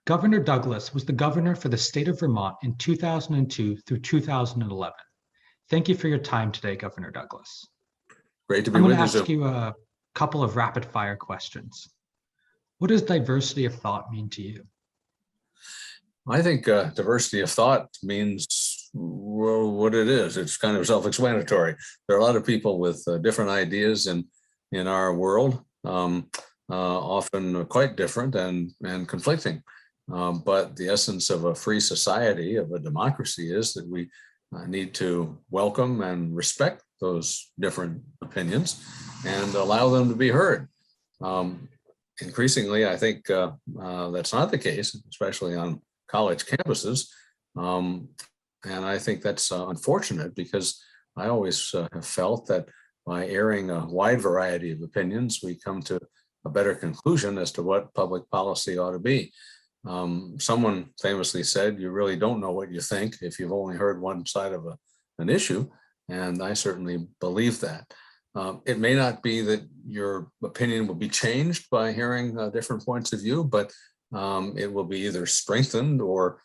Governor Douglas was the governor for the state of Vermont in 2002 through 2011. Thank you for your time today, Governor Douglas. Great to be I'm going with to you, ask Zoom. you a couple of rapid fire questions. What does diversity of thought mean to you? I think diversity of thought means, well, what it is. It's kind of self-explanatory. There are a lot of people with different ideas in our world, often quite different and conflicting. But the essence of a free society, of a democracy, is that we need to welcome and respect those different opinions and allow them to be heard. Increasingly, I think that's not the case, especially on college campuses. And I think that's unfortunate, because I always have felt that by airing a wide variety of opinions, we come to a better conclusion as to what public policy ought to be. Someone famously said, you really don't know what you think if you've only heard one side of an issue. And I certainly believe that. It may not be that your opinion will be changed by hearing different points of view, but it will be either strengthened or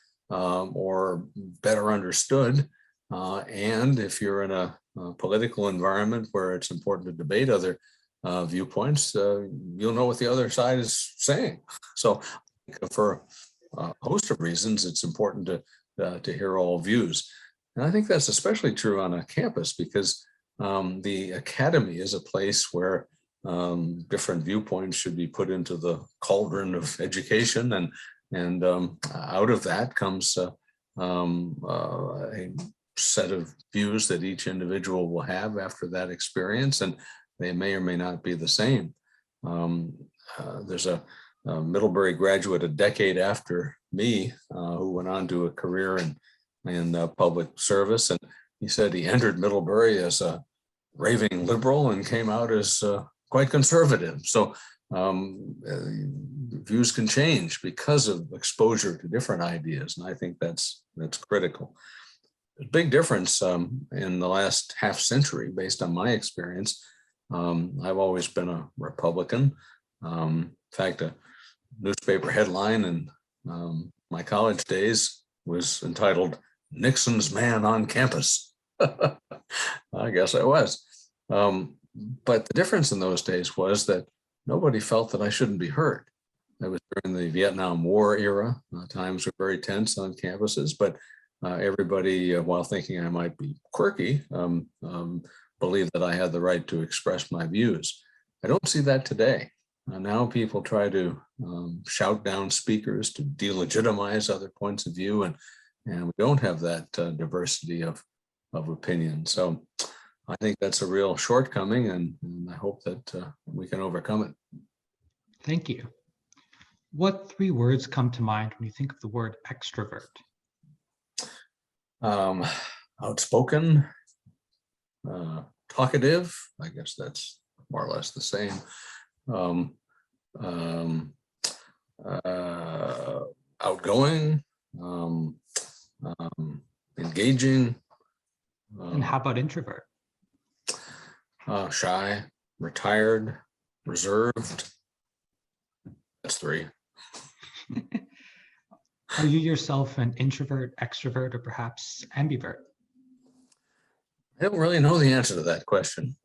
better understood. And if you're in a political environment where it's important to debate other viewpoints, you'll know what the other side is saying. So for a host of reasons, it's important to hear all views. And I think that's especially true on a campus, because the academy is a place where different viewpoints should be put into the cauldron of education, and out of that comes a set of views that each individual will have after that experience, and they may or may not be the same. There's a Middlebury graduate a decade after me who went on to a career in public service, and he said he entered Middlebury as a raving liberal and came out as quite conservative. So views can change because of exposure to different ideas, and I think that's critical. A big difference in the last half century, based on my experience. I've always been a Republican. In fact, a newspaper headline in my college days was entitled "Nixon's Man on Campus." I guess I was. But the difference in those days was that nobody felt that I shouldn't be heard. That was during the Vietnam War era. Times were very tense on campuses, but everybody, while thinking I might be quirky, believed that I had the right to express my views. I don't see that today. Now people try to shout down speakers to delegitimize other points of view, and we don't have that diversity of opinion. So I think that's a real shortcoming, and I hope that we can overcome it. Thank you. What three words come to mind when you think of the word extrovert? Outspoken, talkative. I guess that's more or less the same. Outgoing, engaging. And how about introvert? Shy, retired, reserved. That's three. Are you yourself an introvert, extrovert, or perhaps ambivert? I don't really know the answer to that question.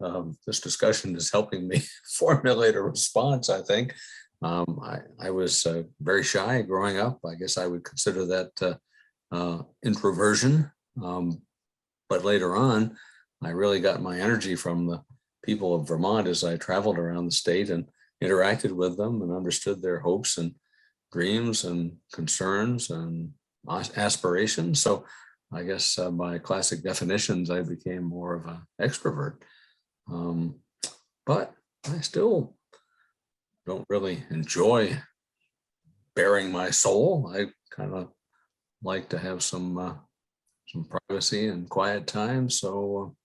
This discussion is helping me formulate a response, I think. I was very shy growing up. I guess I would consider that introversion. But later on, I really got my energy from the people of Vermont as I traveled around the state and interacted with them and understood their hopes and dreams and concerns and aspirations. So I guess by classic definitions, I became more of an extrovert. But I still don't really enjoy bearing my soul. I kind of like to have some privacy and quiet time. So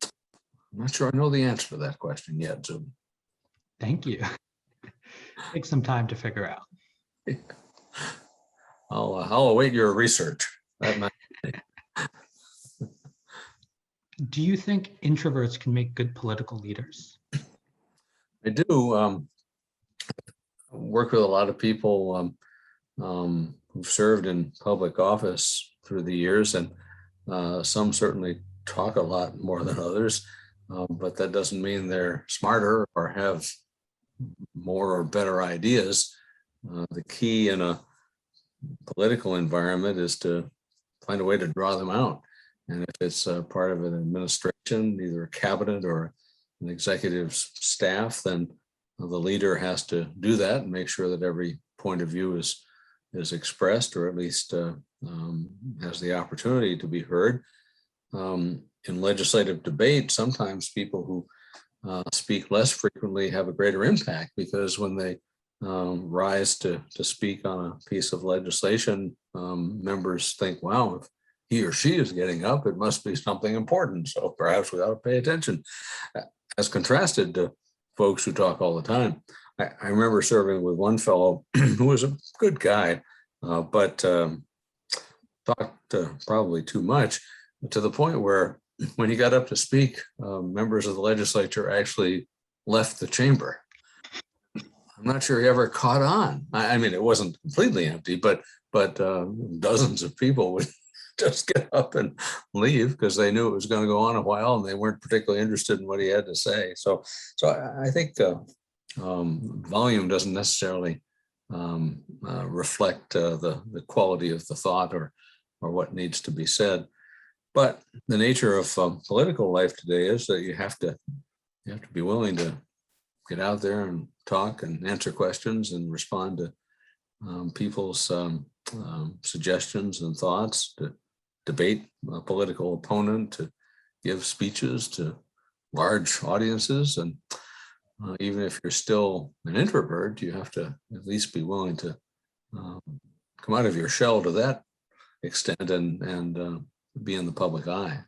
I'm not sure I know the answer to that question yet, Zoom. Thank you. Take some time to figure out. I'll await your research. That might... Do you think introverts can make good political leaders? I do. Work with a lot of people who've served in public office through the years, and some certainly talk a lot more than others, but that doesn't mean they're smarter or have more or better ideas. The key in a political environment is to find a way to draw them out. And if it's part of an administration, either a cabinet or an executive staff, then the leader has to do that and make sure that every point of view is expressed, or at least has the opportunity to be heard. In legislative debate, sometimes people who speak less frequently have a greater impact, because when they rise to speak on a piece of legislation, members think, wow, if he or she is getting up, it must be something important. So perhaps we ought to pay attention, as contrasted to folks who talk all the time. I remember serving with one fellow who was a good guy, but talked probably too much, to the point where when he got up to speak, members of the legislature actually left the chamber. I'm not sure he ever caught on. I mean, it wasn't completely empty, but dozens of people would just get up and leave because they knew it was going to go on a while, and they weren't particularly interested in what he had to say. So I think volume doesn't necessarily reflect the quality of the thought or what needs to be said. But the nature of political life today is that you have to be willing to get out there and talk and answer questions and respond to people's suggestions and thoughts, to debate a political opponent, to give speeches to large audiences. And even if you're still an introvert, you have to at least be willing to come out of your shell to that extent and be in the public eye.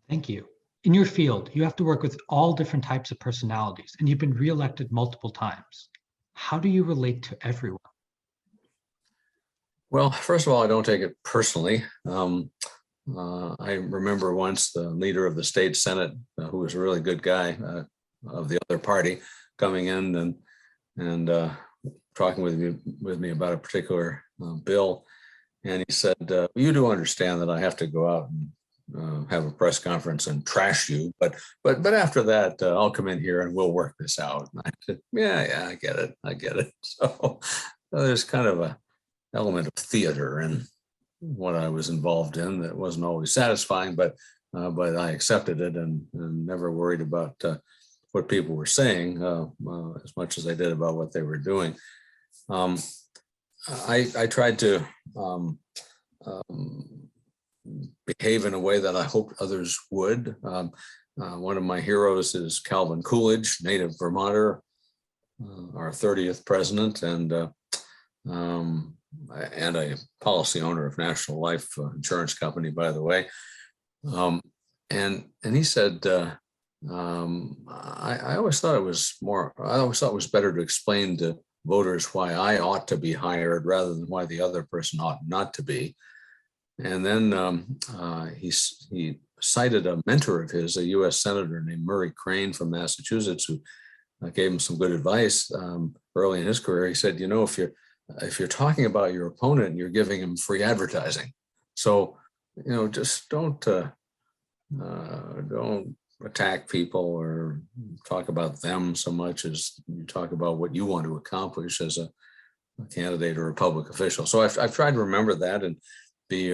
Thank you. In your field, you have to work with all different types of personalities, and you've been reelected multiple times. How do you relate to everyone? Well, first of all, I don't take it personally. I remember once the leader of the state Senate, who was a really good guy of the other party, coming in and talking with me about a particular bill. And he said, you do understand that I have to go out and have a press conference and trash you, but after that, I'll come in here and we'll work this out. And I said, yeah, I get it. So there's kind of a element of theater in what I was involved in that wasn't always satisfying, but I accepted it and never worried about what people were saying as much as I did about what they were doing. I tried to behave in a way that I hoped others would. One of my heroes is Calvin Coolidge, native Vermonter, our 30th president, and a policy owner of National Life Insurance Company, by the way. And he said, I always thought it was better to explain to voters why I ought to be hired rather than why the other person ought not to be. And then he cited a mentor of his, a U.S. Senator named Murray Crane from Massachusetts, who gave him some good advice early in his career. He said, if you're talking about your opponent, you're giving him free advertising. So, just don't attack people or talk about them so much as you talk about what you want to accomplish as a candidate or a public official. So I've tried to remember that and be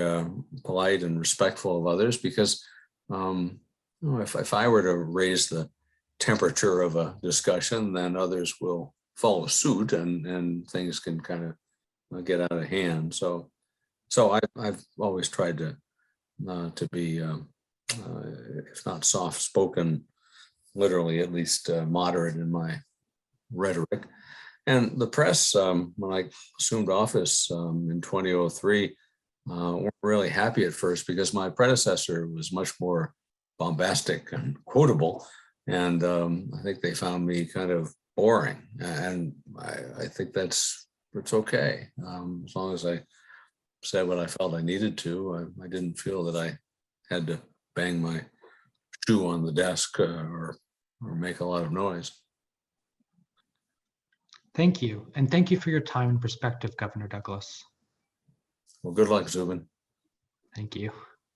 polite and respectful of others, because if I were to raise the temperature of a discussion, then others will follow suit and things can kind of get out of hand. So I've always tried to be if not soft-spoken, literally at least moderate in my rhetoric. And the press, when I assumed office in 2003, weren't really happy at first, because my predecessor was much more bombastic and quotable. And I think they found me kind of boring. And I think it's okay. As long as I said what I felt I needed to, I didn't feel that I had to bang my shoe on the desk or make a lot of noise. Thank you. And thank you for your time and perspective, Governor Douglas. Well, good luck, Zubin. Thank you.